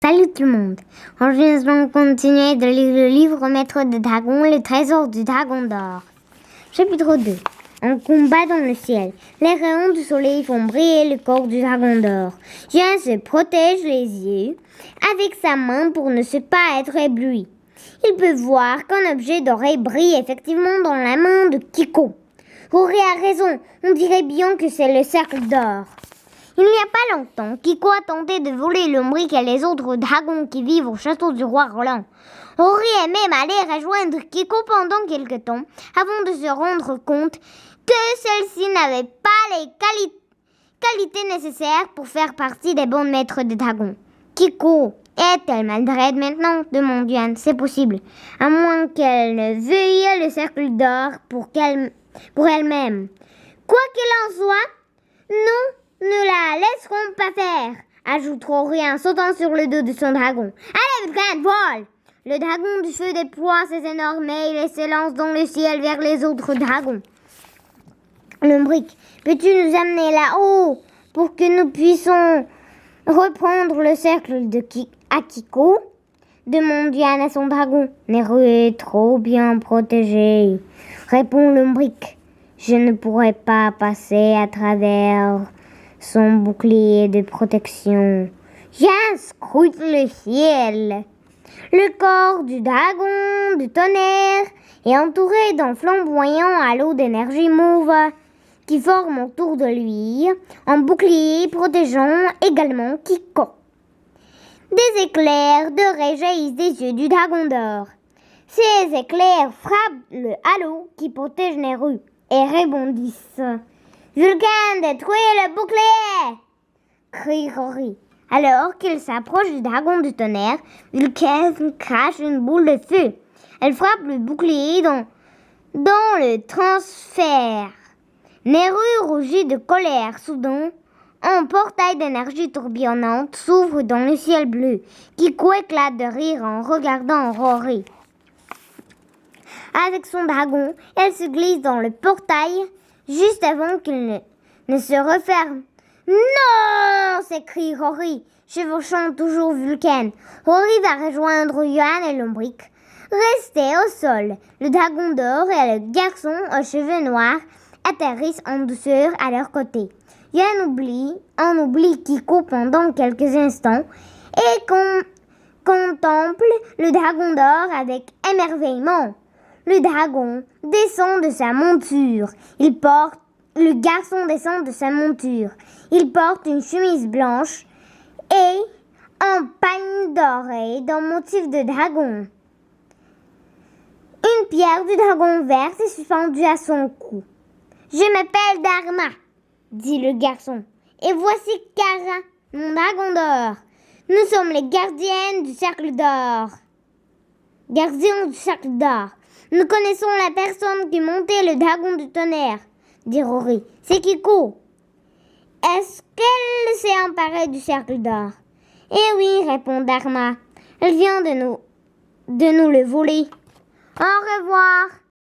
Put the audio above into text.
Salut tout le monde. Aujourd'hui, nous allons continuer de lire le livre Maître des Dragons, le trésor du dragon d'or. Chapitre 2. Un combat dans le ciel. Les rayons du soleil font briller le corps du dragon d'or. Jean se protège les yeux avec sa main pour ne pas être ébloui. Il peut voir qu'un objet doré brille effectivement dans la main de Kiko. Rory a raison, on dirait bien que c'est le cercle d'or. Il n'y a pas longtemps, Kiko a tenté de voler Lombric et les autres dragons qui vivent au château du roi Roland. Rory est même allé rejoindre Kiko pendant quelque temps, avant de se rendre compte que celle-ci n'avait pas les qualités nécessaires pour faire partie des bons maîtres des dragons. Kiko est-elle maltraite maintenant? Demande Yann. C'est possible, à moins qu'elle ne veuille le cercle d'or pour elle-même. Quoi qu'il en soit, nous ne la laisserons pas faire, ajoute Rory en sautant sur le dos de son dragon. Allez, Vulcain, vole! Le dragon du feu déploie ses énormes ailes et s'élance dans le ciel vers les autres dragons. Lombric, peux-tu nous amener là-haut pour que nous puissions reprendre le cercle à Kiko? Demande Yann à son dragon. Neru est trop bien protégé, répond Lombric. Je ne pourrai pas passer à travers son bouclier de protection. Yann scrute le ciel. Le corps du dragon du tonnerre est entouré d'un flamboyant halo d'énergie mauve qui forme autour de lui un bouclier protégeant également Kiko. Des éclairs dorés jaillissent des yeux du dragon d'or. Ces éclairs frappent le halo qui protège Neru et rebondissent. Vulcain, détruis le bouclier! Crie Rory. Alors qu'il s'approche du dragon du tonnerre, Vulcain crache une boule de feu. Elle frappe le bouclier dans le transfert. Neru rougit de colère. Soudain, un portail d'énergie tourbillonnante s'ouvre dans le ciel bleu. Kiko éclate de rire en regardant Rory. Avec son dragon, elle se glisse dans le portail juste avant qu'il ne se referme. Non! S'écrie Rory, chevauchant toujours Vulcain. Rory va rejoindre Yann et Lombric. Restés au sol, le dragon d'or et le garçon aux cheveux noirs atterrissent en douceur à leur côté. Yann oublie Kiko pendant quelques instants et contemple le dragon d'or avec émerveillement. Le dragon descend de sa monture. Le garçon descend de sa monture. Il porte une chemise blanche et un pagne doré d'un motif de dragon. Une pierre du dragon vert est suspendue à son cou. Je m'appelle Dharma, dit le garçon. Et voici Kara, mon dragon d'or. Nous sommes les gardiennes du cercle d'or. Gardiens du cercle d'or. Nous connaissons la personne qui montait le dragon du tonnerre, dit Rory. C'est Kiko. Est-ce qu'elle s'est emparée du cercle d'or? Eh oui, répond Dharma. Elle vient de nous le voler. Au revoir.